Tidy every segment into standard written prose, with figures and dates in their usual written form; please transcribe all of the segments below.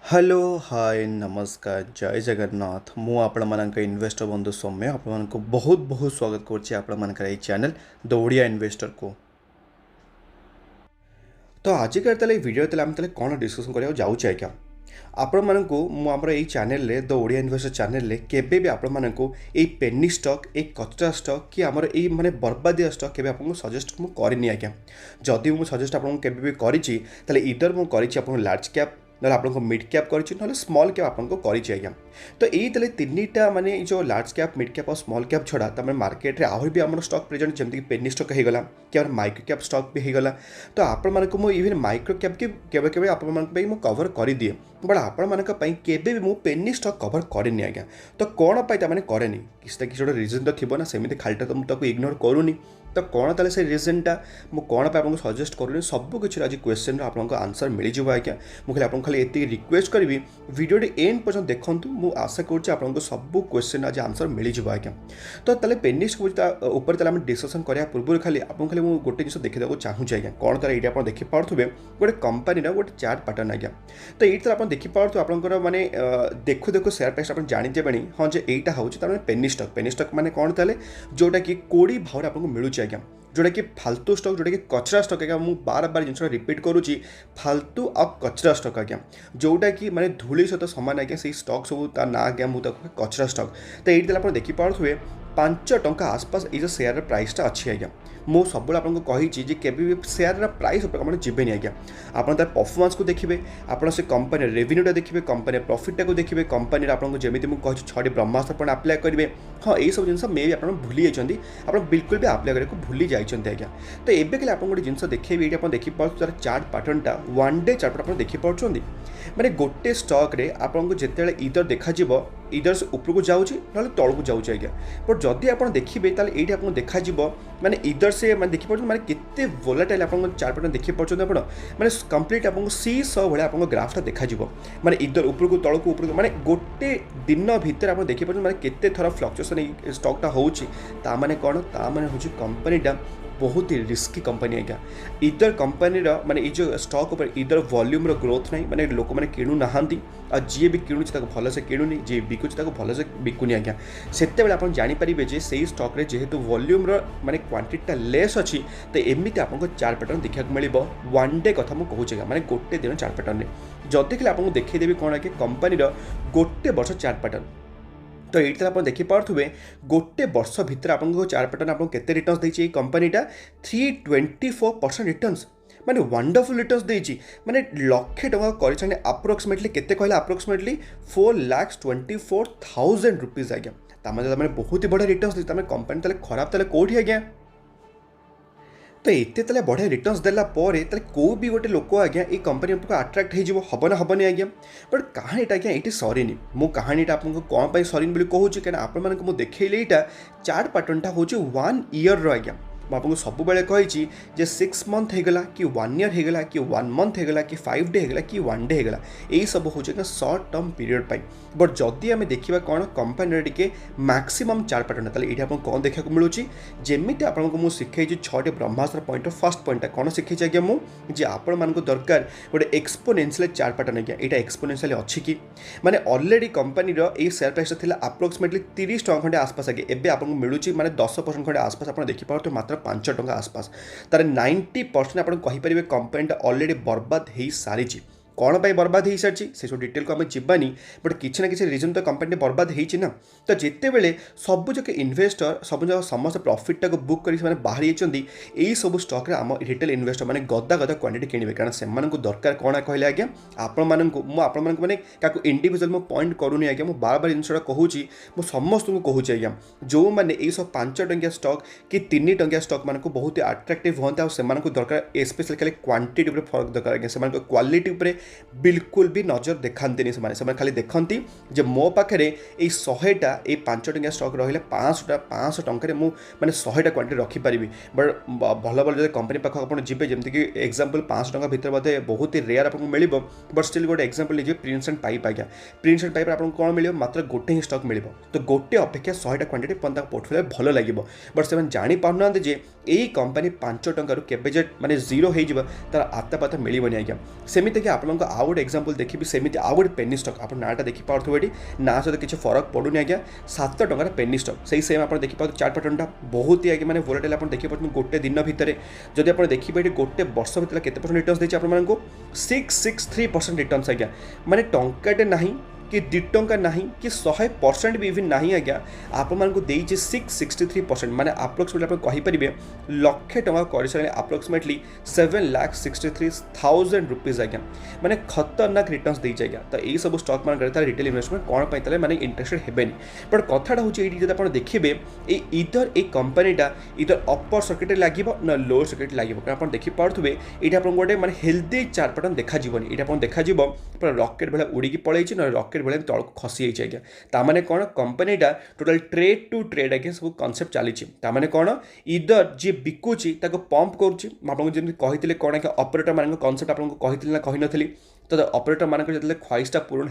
Hello hi नमस्कार जय जगन्नाथ मु आपण मानक इन्वेस्टर बंधु सौम्य आपण बहुत बहुत स्वागत करछि आपण मानक ए चैनल द ओडिया इन्वेस्टर को। तो आज ताले वीडियो ताले हम ताले कोन डिस्कशन करिया जाउछि आज्ञा आपण मानकु मु हमर ए चैनल रे द ओडिया इन्वेस्टर चैनल रे केबे भी आपण मानकु ए पेनी स्टॉक ए कचरा स्टॉक कि हमर ए माने बर्बादिया स्टॉक केबे आपन सजेस्ट मु करनी आज्ञा। जदि मु सजेस्ट आपन केबे भी करिछि ताले इधर मु करिछि आपन लार्ज कैप ना आपको मिड कैप कर स्मॉल कैप आपको कर। तो यही तीनटा माने जो लार्ज कैप मिड कैप और स्मॉल कैप छड़ा तमें मार्केट रे आहरी भी आम स्टॉक प्रेजेंट जमीक पेनी स्टॉक होगा कि माइक्रो कैप स्टॉक भी होगा। तो आपण मानक मु इवन माइक्रो कैप की केबे केबे आपण मानक मु कवर कर दिए बट आपण मानक केबे भी मु पेनी स्टॉक कवर करनी आज्ञा। तो कौन पाई मैंने करेनि किसी किसी गोटे रिजन तो थी ना सेमती खालीटा तो मुझे इग्नोर करूनी। तो कौन ताले से रिजनटा मु कौन पे आपको सजेस्ट करूनी सब किसी आज क्वेश्चन आपको आंसर मिल जाए आज्ञा। मुझे आपको खाली एति रिक्वेस्ट करी वीडियो एंड पर्यटन देखूँ मु आशा करुँच आपको सब क्वेश्चन आज आंसर मिल जाए आज्ञा। तो ताले पेनी स्टॉक ऊपर ताले डिस्कसन करा पूर्व खाली आपको खाली मुझे गोटे जिन देखा चाहूँगी आज्ञा। कौन ताले ये आप देखिपे गोटे कंपनी गोटे चार्ट पैटर्न आज्ञा। तो ये आप देखिपे आपंकर माने देखु देखु शेयर प्राइस आप जानीजे हाँ जो यहाँ हूँ पेनी स्टॉक माने कौन ताले जोटा कि कोड़ी भाव आपको मिलूँ आज्ञा। जोटा कि फालतू स्टॉक जोटा कि कचरा स्टॉक आज्ञा। मुझे बार बार जिन रिपीट करुच्ची फालतू आ कचरा स्टॉक आज्ञा जोटा कि माने धूली सहित सामान आज्ञा से स्टॉक सब ता ना आज्ञा मुझे कचरा स्टॉक। तो ये आप देखिपे 5 टंका आसपास ये जो शेयर प्राइसटा अच्छी आज्ञा। मु सब आपको कही केबे भी शेयर प्राइस आप जीवेनि आज्ञा। आप तार परफॉर्मेंस को देखिए आप से कंपनी रेवेन्यूटा देखिए कंपनी प्रॉफिटा को देखिए कंपनी आपको जमी मुझे छठी ब्रह्मास्त्र आप अप्लाई करेंगे। हाँ यही सब जिन मे भी आप भूली जाइए आप बिल्कुल भी अप्लाई करने को भूली जाइए आज्ञा। तो एवं कल आप गोटे जिन देखिए ये आप देखिपे तार चार्ट पैटर्नटा वन डे चार्ट आप देखिपे माने गोटे स्टॉक रे आपको जिते इधर देखा इधर से ऊपर को जाऊँगी ना तौक जाऊँगी आज्ञा। बट जदि आप देखिए ये आपको देखा माने इधर से मैं देखिए माने केते वोलेटाइल आपको चार्ट पैटर्न देखिए आप माने कंप्लीट आपको सी सौ भाई आपको ग्राफटा देखा माने इधर ऊपर को तौक ऊपर को माने गोटे दिन भितर आप देखिए माने केते थर फ्लक्चुएसन स्टॉकटा होची ता माने कौन ता माने होची कंपनीटा बहुत ही रिस्की कंपनी आज्ञा। इधर कंपनी माने ये जो स्टॉक उपर इधर वॉल्यूम ग्रोथ नहीं माने लोक मैंने किणु ना आ जी भी किणुची भल से किणुनी जी बिकुची भल से बिकुनी आज्ञा। से आप जानीपारे जे से स्टॉक रे जेहेतु वॉल्यूम माने क्वांटिटीटा लेस अच्छी तो एमती आपको चार्ट पैटर्न देखा मिल वन डे कथा मुझे कहूँ आज्ञा। माने गोटे दिन चार्ट पैटर्न में जदि खाली आपको देखईदेवी कौन आज्ञा कंपनी गोटे वर्ष चार्ट पैटर्न। तो ये आप देखिपे गोटे वर्ष भितर आपको चार्ट पैटर्न आपको केते रिटर्न्स देछि कंपनीटा 324% रिटर्न्स माने वंडरफुल रिटर्न्स देछि माने लक्षे टका कर अप्रोक्सीमेटली केते कहला अप्रोक्सीमेटली 4,24,000 रुपीज आज्ञा। तामे बहुत ही बढ़िया रिटर्न्स देछि तामे कंपनी ताले खराब ताले कोठी आज्ञा। तो एत बढ़िया रिटर्न्स देला को भी गोटे लोक आज्ञा ये कंपनी आपको अट्राक्ट हो ना हेनी आज्ञा। बट कहानीटा आज्ञा ये सरीनी मो कहानीटा आपको कौन पर सरीनी बोली कहूँ कहीं आपको देखिए यहाँ चार्ट पैटर्नटा हूँ 1 ईयर आज्ञा। मुझे सब कही 6 मंथ होगला कि 1 ईयर होगला कि 1 मंथ होगला कि 5 डे होगला कि 1 डे होगला यही सब हूँ short term period pi. But जदि आम देखा कौन कंपनी टे मैक्सिमम चार्ट पैटर्न ताले ये आपको कौन देखा मिलूँ जमी आपको मुझे शिखई 6टी ब्रह्मास्त्र पॉइंट फर्स्ट पॉइंटा कौन शिखई आज्ञा मुझे आपण मानक दरकार गोटे एक्सपोनेंशियल चार्ट पैटर्न आज्ञा। यहाँ एक्सपोनेंशियल अच्छी कि माने ऑलरेडी कंपनी ये शेयर प्राइस था अप्रोक्सीमेटली 30 टका खंडे आसपास आगे एवं आपको मिलूँ माने 10% खंडे आसपास आप देखिए मात्र 5 टका आसपास तार 90% आप कहींपर कंपनीटा ऑलरेडी बर्बाद हो सारी कौन पर बर्बाद हो सारी से सब डिटेल को आम जावानी बट किसी ना किसी रिजन तो कंपनी बर्बाद होना। तो जिते बड़े सब जगह इन्वेस्टर सब जगह समस्त प्रॉफिटा को बुक कर बाहरी यही सब स्टॉक रे आम रिटेल इन्वेस्टर मैंने गदा गदा क्वांटिटी किणवे कारण से दरकार कौन कहले आज्ञा आपण मैंने क्या इंडिविजुअल मो पॉइंट करूनी आज्ञा। मुझे बार बार जिनसा कहूँ मुझे समस्त को कहूँ आज्ञा जो मैंने ये सब 5 टंकिया स्टॉक कि 3 टंकिया स्टॉक मानक बहुत अट्राक्टिव होते और दरकार स्पेशली खाली क्वांटिटी फर्क दरकार आज्ञा। क्वालिटी बिल्कुल भी नजर देखती से खाली देखती जे मो पाखे ये 100टा ये 5 टंकिया स्टॉक रही 500 टकर मुझे 100टा क्वांटिटी रखिपारि। बट भल भल जो कंपनी पाख आप जी जमीक एक्जामपल 500 टका भितर बोधे बहुत ही रेयर आपको मिल बट स्टिल गोटे एक्जामपल लीजिए प्रिंट्स एंड पाइप आज्ञा। प्रिंट्स एंड पाइप आपको कौन मिले मात्र गोटे ही स्टॉक मिल तो गोटे अपेक्षा 100टा क्वांटिटी पोर्टफोलियो भल लगे। बट से जापार जे यही कंपनी 5 टकर केवे माने जीरो हो तार आता पाता मिलबनी आज्ञा। सेमती कि आप ଆପଣଙ୍କୁ ଆଉ ଗୋଟେ ଏକ୍ଜାମ୍ପଲ ଦେଖିବି ସେମିତି ଆଉ ଗୋଟେ ପେନି ଷ୍ଟକ୍ ଆପଣ ନାଁଟା ଦେଖିପାରୁଥିବେ ଏଠି ନା ସହିତ କିଛି ଫରକ ପଡ଼ୁନି ଆଜ୍ଞା 7 ଟଙ୍କାର ପେନି ଷ୍ଟକ୍ ସେଇ ସେମ୍ ଆପଣ ଦେଖିପାରୁଥିବେ ଚାର୍ଟ ପ୍ୟାଟର୍ନଟା ବହୁତ ହି ଆଜ୍ଞା ମାନେ ଭୋଲାଟାଇଲ୍ ଆପଣ ଦେଖିପାରୁଛନ୍ତି ଗୋଟେ ଦିନ ଭିତରେ ଯଦି ଆପଣ ଦେଖିବେ ଏଠି ଗୋଟେ ବର୍ଷ ଭିତରେ କେତେ ପରସେଣ୍ଟ ରିଟର୍ଣ୍ଣ ଦେଇଛି ଆପଣମାନଙ୍କୁ 663% ରିଟର୍ଣ୍ଣ ଆଜ୍ଞା ମାନେ ଟଙ୍କାଟେ ନାହିଁ कि 2 टंका नहीं कि 100% भी इवन नहीं आज्ञा आपको देती 663% माने आप्रोक्सीमेटली आप कहींपर लक्षे टंका कर सारे आप्रोक्सीमेटली 7,63,000 रुपीज आज्ञा माने खतरनाक रिटर्न्स देती आज्ञा तो यही सब स्टॉक मान रिटेल इन्वेस्टमेंट कौन पर माने इंटरेस्टेड हेबेनि बट कथाटा हूँ ये आप देखिए इधर ए कंपनीटा इधर अपर सर्किट लगे ना लोअर सर्किट लगे कारण आप देखिपे ये आप गोटे मैंने हेल्दी चार्ट पैटर्न देखाजीवन ये आप देखा पूरा रॉकेट भाया उड़ी पलैची ना रॉकेट भाया तौक खसी जाइए आज्ञा ताने कौन कंपनीटा टोटाल ट्रेड टू ट्रेड आज्ञा सब कनसेप्ट चली ताने कौन इधर जी बिकुची पंप करुँगी कौन आज्ञा ऑपरेटर मान कनसेप्ट आपको कही ना कही नी तो ऑपरेटर मान जो ख्वाहिशा पूरण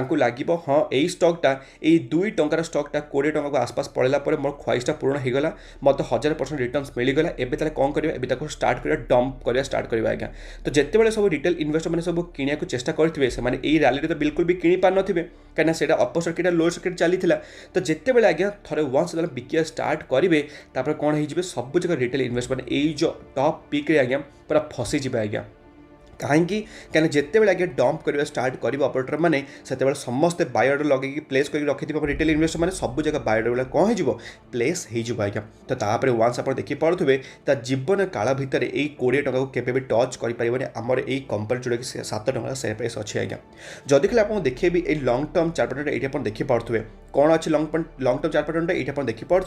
हो लगे हाँ यही स्टॉकटा यही 2 टंकार स्टॉकटा 20 टंका को आसपास पड़ेगा मोर ख्वाहिशा पूरण होगला मत 1000% रिटर्न्स मिलगला एवं कौन करवा स्टार्ट करवा डंप करवा स्टार्ट करवा आज्ञा तो जितेबाला सब रिटेल इन्वेस्टर मैंने सब किणा चेष्टा करेंगे से रैली तो बिल्कुल भी किणी पार नी कहीं से अपर सर्किट लोअर सर्किट चली तो जितेबाला आज्ञा थे वन्स बिकिया स्टार्ट करेंगे तापर कौन हो सब जगह रिटेल इन्वेस्टमेंट यही जो टॉप पिक्रे आज्ञा पूरा फसीजे आज्ञा कहीं जिते बड़े आगे डंप करवा स्टार्ट कर ऑपरेटर मैंने से समस्ते बायोडर लगे प्लेस कर रखी रिटेल इन्वेस्टर मैंने सब जगह बायोडर वाला कौन हो प्लेस हो आज्ञा तो तापर वन्स आप देखिपे जीवन काल भितर यही 20 टंका को केवे भी टच कर आमर यही कंपनी जोड़ा कि 7 टंका सेयर प्राइस अच्छे आज्ञा जदि खाली आपको देखिए भी लंग टर्म चार्ट पैटर्न ये आप देखिपे कौन अच्छे लंग टर्म चार्ट पैटर्न ये आप देखिपे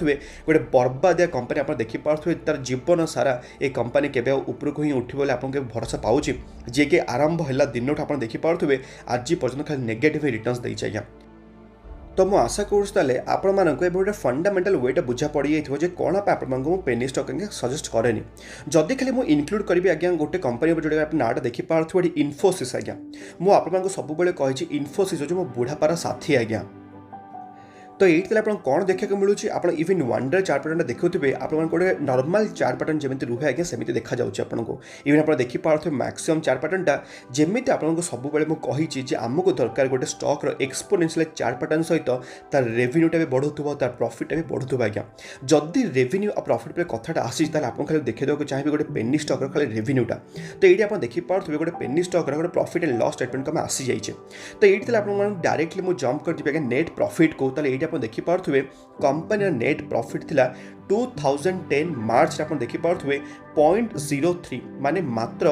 गोटे बर्बादिया कंपनी आप देखिपे तार जीवन सारा ये कंपनी केवे उपरक ही उठे आपको भरोसा पाऊँ जी कि आरंभ है दिन आप देखिपे आज पर्यटन खाली नेगेटिव रिटर्न्स देती आज्ञा तो मुझे आशा करुँच आपण मानक गोटे फंडामेंटल वेटा बुझा पड़ जाए कौन आपको पेनी स्टॉक सजेस्ट कैनि जदि खाली मुझे इनक्लूड करी आज्ञा गोटे कंपनी जो नाटा देखिपे इन्फोसिस आज्ञा मुझे आपको सब कही इन्फोसिस जो मो बुढ़ापार साथी आज्ञा तो ये आप कौन देखा मिलूँ आप इवन वंडर चार्ट पैटर्न देखुए आप गोटे नॉर्मल चार्ट पैटर्न जमी रुहे आज्ञा सेमती देखा जाऊँगी आपको इवन आप देखिपे मैक्सिमम चार्ट पैटर्नटा जमी आपको सब कही आमको दरकार गोटे स्टॉक एक्सपोनेंशियल चार्ट पैटर्न सहित तार रेवेन्यूटा भी बढ़ुव तार प्रॉफिट भी बढ़ुव आज्ञा जदि रेवेन्यू और प्रॉफिट पे कथाटा आसी आपको खाली देखा चाहिए गोटे पेनी स्टॉक खाली रेवेन्यूटा तो ये आप देखिपे गोटे पेनी स्टॉक गोटे प्रॉफिट एंड लॉस स्टेटमेंट को आसी जाइए तो ये आप डायरेक्टली मुझे जंप कर आज्ञा नेट प्रॉफिट को आप देखिपे कंपनी नेट प्रॉफिट थिला 2010 मार्च आप देखिपे 0.03 माने मात्र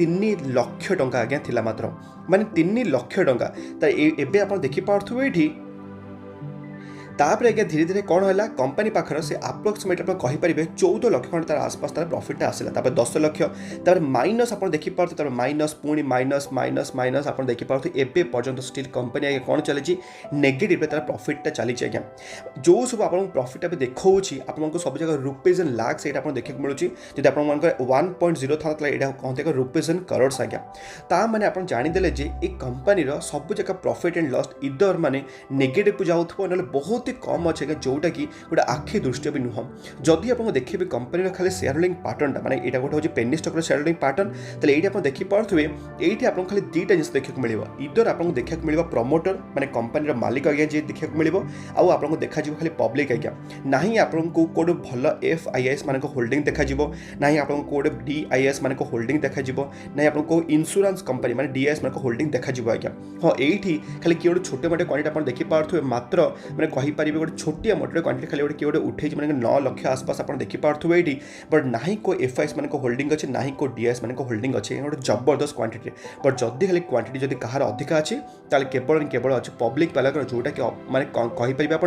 3 लाख टंका आज्ञा थिला मात्र माने 3 लाख टंका तो एबे आप देखिपे ये तापर आज्ञा धीरे धीरे कौन है कंपनी पाखर से आप्रोक्सीमेट आप कहींपर 14 लाख खंड तार आसपास तार प्रॉफिटा आसला 10 लाख तार माइनस आप देखिपे माइनस पुणी माइनस माइनस माइनस आप देखिपे एवं पर्यटन स्टिल कंपनी आज्ञा कौन चली नेगेटिव तार प्रॉफिटा चली आज्ञा जो सब आप प्रॉफिट भी देखा आपको सब जगह रुपीज एंड लाख ये देखा मिलूँ जब आप 1.0 था यहाँ कहते रुपीज एंड करोड़ आज्ञा ता मैंने आप जानीदे जे ये कंपनी सब जगह प्रॉफिट एंड लॉस इधर माने नेगेटिव जाऊँ ना बहुत कम अच्छे जोटा कि गोटे आखि दृष्टि भी नुह जदि आप देखिए कंपनी खाली शेयर होल्डिंग पैटर्नटा माने यहाँ गोटे हूँ penny stock share holding pattern तो ये आप देखिपे ये आपको खाली 2टा जिन देखा मिले इधर आपको देखा मिले प्रमोटर माने कंपनी मालिक आज्ञा जी देखा मिले आउ आपको देखा खाली पब्लिक आज्ञा ना आपको कौटे भल FIIs मान होल्डिंग देखा ना आपको कौटे DIS मान होल्डिंग देखा ना आपको इंश्योरेंस कंपनी माने DIS मान होल्डिंग देखा आज्ञा हाँ ये खाली किए गोटे छोटे मोटे क्वांटिटी आप देखिपे मात्र मैंने कहींपर गोटे छोटिया मोटे क्वांटिटी खाली गोटे किए गोटे उठे मैंने 9 लाख आसपास आप देखिपे ये बट ना को FIIs मान होल्डिंग अच्छे ना को DIS मान होल्डिंग अच्छे गोटे जबरदस्त क्वांटिटी बट जदि खाली क्वांटिटी जदि कहार अधिका अच्छी ताल केवल अच्छे पब्लिक वाला जोटा कि माने कहींपर आप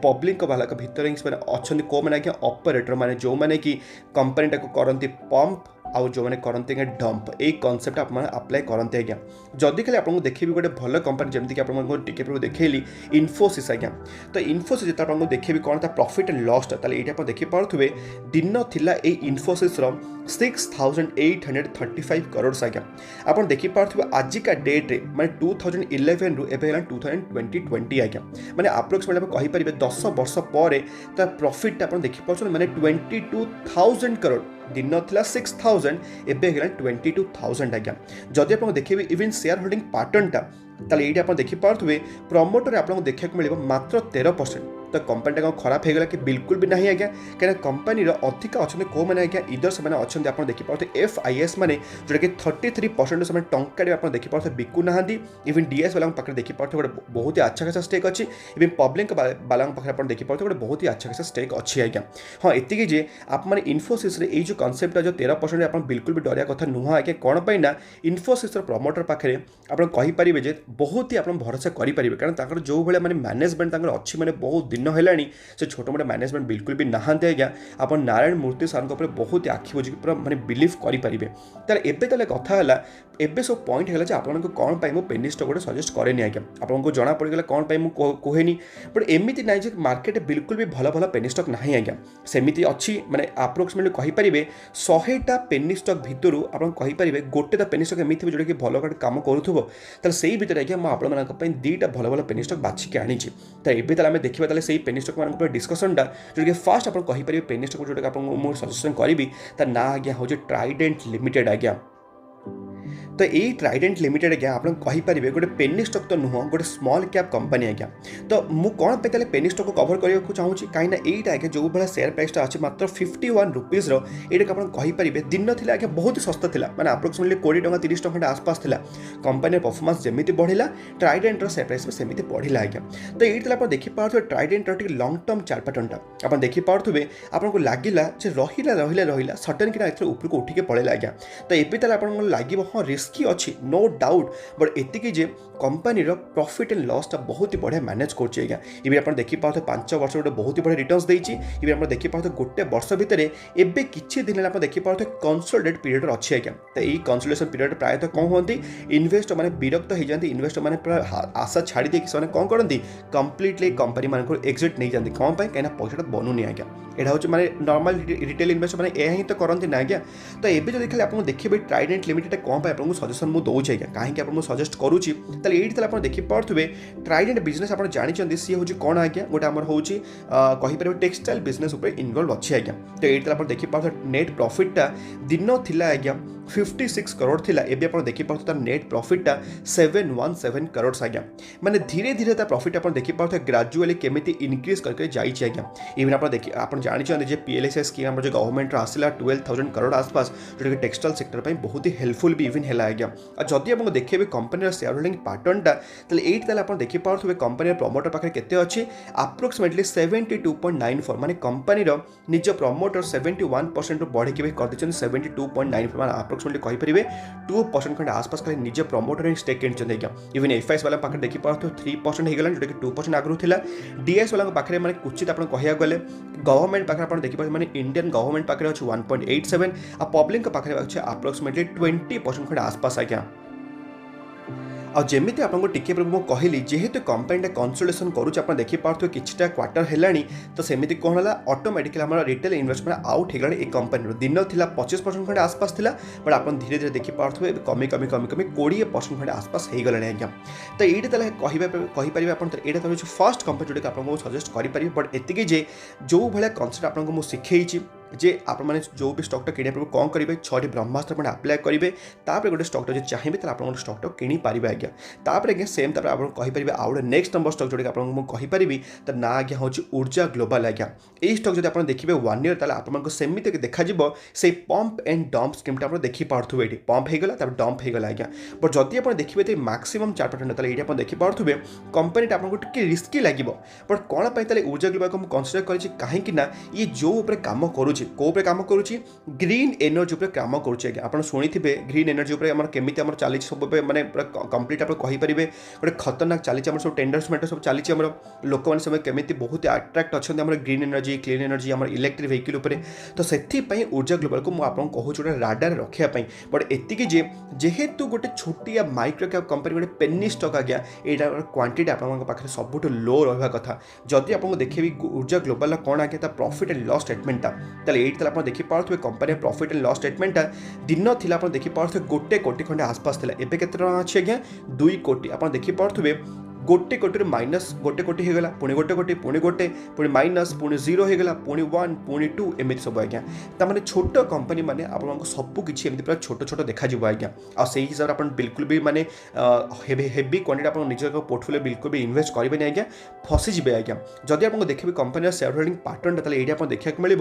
पब्लिक वाला भितर अच्छा कौ मैंने आज्ञा ऑपरेटर माने जो मैंने कि कंपनीटा को करती पंप आउ जो मैंने करते डंप ये कनसेप्ट आप अप्लाई करते आज्ञा जदि खाली आपको देखिए गोटे भल कंपनी जमीक आपको टिके देखेली इन्फोसिस आज्ञा तो इन्फोसिस जो देखिए कौन था प्रॉफिट एंड लॉस ये आप देखिपे दिन थिला इन्फोसिस 6,835 करोड़ आज्ञा आप देखिपे आजिका डेट्रे मैंने 2011 रु एवं 2020 आज्ञा मैंने आप्रोक्सीमेटली आप कहींपर 10 वर्ष पर तार प्रॉफिट आप देखिपे मैंने 22,000 करोड़ दिन था 6,000 एवं 22,000 आज्ञा जदि आप देखिए इवन शेयर होल्डिंग पैटर्नटा ताले ये आप देखिपे प्रमोटर आपको देखा मिले मात्र 13%। तो कंपनी कौन खराब होगा कि बिल्कुल भी नहीं आज्ञा कहीं कंपनी अधिक अच्छा कौ मैंने आज्ञा इधर से अच्छा आप देखिपे FIS मैंने जोटा कि 33% से टंका आप देखिपे बिकु ना इवन DS वाला पाखे देखिपे गोटे बहुत ही अच्छा खासा स्टेक अच्छी इवन पब्लिक वाला पाखे आप देखिपे गोटे बहुत ही अच्छा खासा स्टेक अच्छी आज्ञा हाँ एति जे आप इन्फोसिस ये जो कनसेप्ट जो 13% आप बिल्कुल भी डरिया कथा नुह आज्ञा कौन पाइना इन्फोसिस प्रमोटर पाखे आप कहींपारे बहुत ही आप भरोसा करेंगे कारण जो भाई मैंने मैनेजमेंट अच्छी मैंने बहुत दिन है से छोट मोट मैनेजमेंट बिल्कुल भी नहांते आज्ञा आप नारायण मूर्ति सार बहुत आखि बुझी पूरा मैंने बिलीव करेंगे तार एवं कथा है एबे सब पॉइंट है आपको कौन पाई पेनी स्टॉक गोटे सजेस्ट करेनि आज्ञा आपको जना पड़गला कौन पाई कहेनि बट एमती ना जे मार्केट बिल्कुल भी भल भल पेनी स्टॉक ना आज्ञा सेमती अच्छी मैंने आप्रोक्सीमेटली कहींपारे 100टा पेनी स्टॉक भितर आप कहींपारे गोटे पेनी स्टॉक एमती जोटा कि भल कम करूब से भितर आज्ञा मुझे आप 2टा भल भल पेनी स्टॉक बाछिकी आनी तो ये आम देखा से पेनी स्टॉक मान डिस्कसन जोटा कि फास्ट आप कहींपारे पेनी स्टॉक जोटा कि सजेसन करी तार ना आज्ञा हूँ ट्राइडेंट लिमिटेड आज्ञा तो यही ट्राइडेंट लिमिटेड आज्ञा आप कहींपारे गोटे पेनी स्टॉक तो नुह गोटे स्मॉल कैप कंपनी आज्ञा तो मुझे कौन पे पेनी स्टॉक को कवर करने को चाहूँगी कहीं यहाँ आज्ञा जो भाई शेयर प्राइसटा अच्छे मात्र 51 रुपीज ये आप कहींपारे दिन थी आज्ञा बहुत ही सस्ता था मैंने आप्रोक्सीमेटली 20 टଙ୍କା 30 टଙ୍କା आसपास था कंपनी परफॉर्मेंस जमी बढ़ला ट्राइडेंट शेयर प्राइस सेमती बढ़ला आज्ञा तो ये आप देखिपे ट्राइडेंट लंग टर्म चार्ट पैटर्नटा आप देखिपे आपको लगिला रहा सडन कि उपरको उठिके पड़ेगा आज्ञा तो ये आपको लगे हाँ रिस्की अच्छी नो डाउट बट एतिकी जे कंपनी प्रॉफिट एंड लॉसटा बहुत ही बढ़िया मैनेज करछे आज्ञा इबे आपण देखि पाउथे 5 वर्ष गोटे बहुत ही बढ़िया रिटर्न्स देछि इबे आपण देखि पाउथे गोटे वर्ष भितर एबे किछि दिन आपण देखि पाउथे कंसोलिडेट पीरियड अच्छी आज्ञा तो यही कंसोलिडेशन पीरियड प्रायतः कौन होती इन्वेस्टर माने विरक्त हो जाती इन्वेस्टर माने पूरा आशा छाड़ी देकी से कौन करती कंप्लीटली कंपनी मान एक्जिट नहीं जाती कौन पाई कहीं पैसा बनूनी आज्ञा यहाँ हूँ मैंने नॉर्मल रिटेल इन्वेस्टर मैंने यह तो करती ना आज्ञा तो ये जो देखिए आप देखिए ट्राइडेंट लिमिटेड कौन पाई आपको सजेसन मुझे दूसरी आज्ञा कहीं आपको सजेस्ट करुच्ची ये आप देखिपे ट्राइडेंट बिजनेस आप जानते सी हूँ कौन आज्ञा गोटे आम हूँ कहींपर टेक्सटाइल बिजनेस इनवल्व अच्छी आज्ञा तो ये आप देखिपे नेट प्रॉफिटा दिन थिला आज्ञा 56 करोड़ थिला एबे आप देखिपे तार नेट प्रॉफिटा 717 करोड़ आज्ञा माने धीरे धीरे तार प्रॉफिट आप देखिपे ग्रेजुअली केमिति इंक्रीज करके जाइए आज्ञा इवन आप जानते जे PLSI स्कीम जो गवर्नमेंट आसला 12,000 करोड़ आसपास जो कि टेक्सटाइल सेक्टर पर बहुत ही हेल्पफुल भी इवन है आज्ञा और जदि आप देखिए कंपनी शेयर होल्डिंग पैटर्नटा तो आप देखिपे कंपनी प्रमोटर पाखे केते अच्छी आप्रोक्सीमेटली 72.94 माने कंपनी निज प्रमोटर 71% बढ़ी कर 72.94 माने आप्रोक्सीमेटली कहींपारे 2% खंडे आसपास खाली निज प्रमोटर स्टेक किनी आज्ञा इवन FIS वाला पाखे देखिपे 3% होगा जोटा कि 2% आगु था DS वाला पाखे मैंने कुछ आप कह गले गवर्नमेंट पाखे आप देखिए मैंने इंडियन गवर्नमेंट पाखे अच्छे 1.87 आ पब्लिक पाखे अच्छे आप्रोक्सीमेटली 20% खंडे आसपास आज्ञा और जमी आपको टिके मुझे कहली जेहेतु कंपनीटा कंसोलिडेशन करुच्चे आप देखिपे किछटा क्वार्टर है तो सेमती कौन है ऑटोमेटिकली आम रिटेल इन्वेस्टमेंट आउट हो गला कंपनी दिन था 25% खंडे आसपास था बट आप धीरे धीरे देखिपे कमी कमी कमी कमी 20% खंडे आसपास हो गला आज्ञा तो ये कहींपारे यहाँ तो फर्स्ट कंपनी जोटा आपको सजेस्ट करेंगे बट एति जे जो भाया कनसेप्ट आपको मुझे शिखई जे आप जो भी स्टॉकटा कि कौन करेंगे 6टी ब्रह्मास्त्र मैंने आप्लाय करेंगे तापर गोटे स्टॉकटा जो चाहिए तो आप स्टॉकटा कि पारे आज्ञा तापर आज्ञा सेम तापर आप कहींपारे आउ नेक्स्ट नंबर स्टॉक जोटा आपको कहींपारि तो ना आज्ञा हूँ ऊर्जा ग्लोबल आज्ञा ये स्टॉक जो आप देखिए 1 ईयर आपको सेमती देखा से पंप एंड डंप स्कीमटा आप देखिपे ये पंप होगा तब डंप होगा आज्ञा बट जदि आप देखिए तो मैक्सिमम 4% ये आप देखिपे कंपनीटा आपको टे रिस्की लगे बट कौन पाई ऊर्जा ग्लोबल को कनसीडर कर कहीं ये जो कम करुच्ची कोपे काम करुच्ची ग्रीन एनर्जी उपर काम करुच्चे आप शुणिथे ग्रीन एनर्जी उपर केमी चली सब मैंने कंप्लीट आप कहींपारे गोटे खतरनाक चली सब टेंडर्स मेटर सब चली लोक मैंने सब केमी बहुत अट्राक्ट अच्छा ग्रीन एनर्जी क्लीन एनर्जी आम इलेक्ट्रिक व्हीकल उपर तो से ऊर्जा ग्लोबल को मुझे आपको कहूँ गोटे राडार रखापी बट एतिकी जेहेतु गोटे छोटिया माइक्रो कैप कंपनी गोटे पेनी स्टॉक आज्ञा यहाँ क्वांटिटी आपके सबुठ लो रहा कथा जदि आपको देखिए ऊर्जा ग्लोबल कौन आज्ञा प्रॉफिट एंड लॉस स्टेटमेंटा ताले एट ताले आपण देखि पारथबे company profit and loss statement दिन थिला आपण देखि पारथबे 1 कोटी खंडे आसपास थिला एबे केते टका अछि आज्ञा 2 कोटी आपण देखि पारथबे 1 कोटी माइनस 1 कोटी होगला पुणी 1 कोटी पुणी गोटे पुणी माइनस पुणी 0 होगला पुणी 1 पुणी 2 एमती सब आज्ञा ताने छोट कंपनी माने आपको सबू किसी एमती पूरा छोट छोट देखा आज्ञा आ से हिसाब से आप बिल्कुल भी माने हेवी क्वांटिटी आप निज पोर्टफोलियो बिल्कुल भी इन्वेस्ट करेंगे आज्ञा फसीजे आज्ञा जदि आपको देखिए कंपनी शेयर होल्डिंग पैटर्न ये आप देखा मिल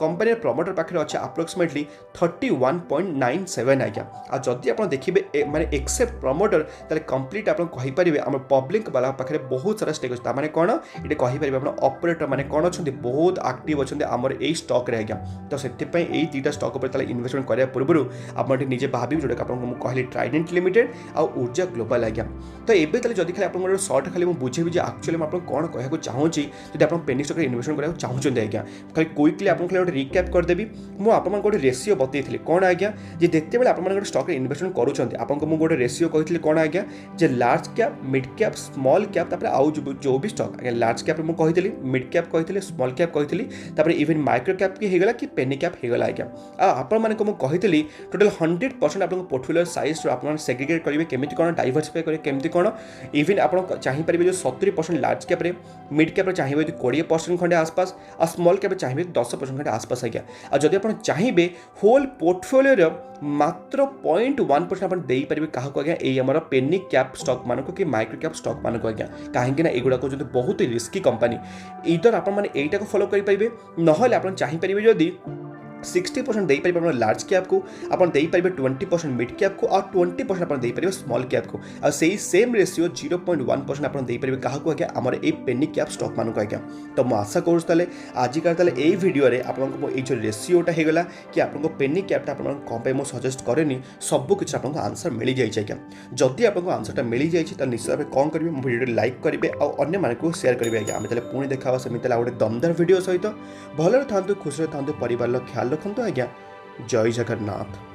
कंपनी प्रमोटर पाखे अच्छे अप्रोक्सीमेटली 31.97 आज्ञा आ जदि आप देखिए माने एक्सेप्ट प्रमोटर ताले कंप्लीट आप कहींपारे आम पब्लिक वाला पाखे बहुत सारा स्टेक अच्छे मैंने कौन ये कहींपारे आप ऑपरेटर मैंने कौन अच्छा बहुत एक्टिव अच्छा आमर यही स्टक आज्ञा तो से दुईटा स्टक पर इन्वेस्टमेंट करने पूर्व आप निजे भावी जोटा आपको कहली ट्राइडेंट लिमिटेड आ ऊर्जा ग्लोबल आज्ञा तो ये जब खाली आप सर्ट खाली बुझेबी जो एक्चुअली आपको कौन कहूँ चाहूँगी जब आप पेनी स्टक इन्वेस्टमेंट कराया चाहते आज्ञा खाली क्विकली आपको खाली गोटे रिक्याप करदेवी मुझे गोटे रेसीओ बतई कौन आज्ञा जे जिते बड़े आप स्टक इन्वेस्टमेंट करूँ गोटे रेसीओ कही कौन आज्ञा जे large cap mid cap small cap आउ जो भी स्टक आज्ञा लार्ज कैप मुझे कही मिड कैप कही स्मॉल कैप कही इवन माइक्रो कैप की होगला कि पेनी कैप होगला आज्ञा आपण माने कही टोटल 100% आप पोर्टफोलियो साइज आप सेग्रीगेट करेंगे केमी कौन डाइवर्सिफाई करेंगे केमी कौन इवन आप चाहिए जो 70% लार्ज कैप्रे मिड कैप्रे चाहिए 20% खंडे आसपास आ स्मॉल कैप्रे चाहिए 10% खंडे आसपास आज्ञा आ जब आप चाहिए होल पोर्टफोलियो मात्र 0.1% आप देपारे क्या आज्ञा ये आम पेनी कैप स्टक मानक कि माइक्रो कैप स्टक मानक आज्ञा कहीं एगुड़ाक बहुत रिस्की कंपनी इधर आप यहीटा को फॉलो करेंगे नहले आप चाहिए जदि 60% दे पारे लार्ज कैप को आप दे पारे 20% मिड कैप को और 20% आप दे पारे स्मॉल कैप को और से सेम रेशियो 0.1% आप दे पारे क्या आज्ञा आमर ए पेनी कैप स्टक मानक आज्ञा तो मुझे आशा करूँ आजिकार यही भिडियो आपको ये जो रेसीोटा होगला कि आपको पेनी कैपटा कौन मुझे सजेस्ट कैनि सबकि आपको आंसर मिल जाए आज्ञा जदि आपको आंसरटा मिल जाए निश्चित भाव कौन करेंगे मो भिडियो लाइक करेंगे और अन्य मानक शेयर करेंगे आज्ञा आम पुणी देखा सेमती गोटे दमदार भिडियो सहित भलरे था खुशी था परिवार ख्याल रखु आज्ञा जय जगन्नाथ।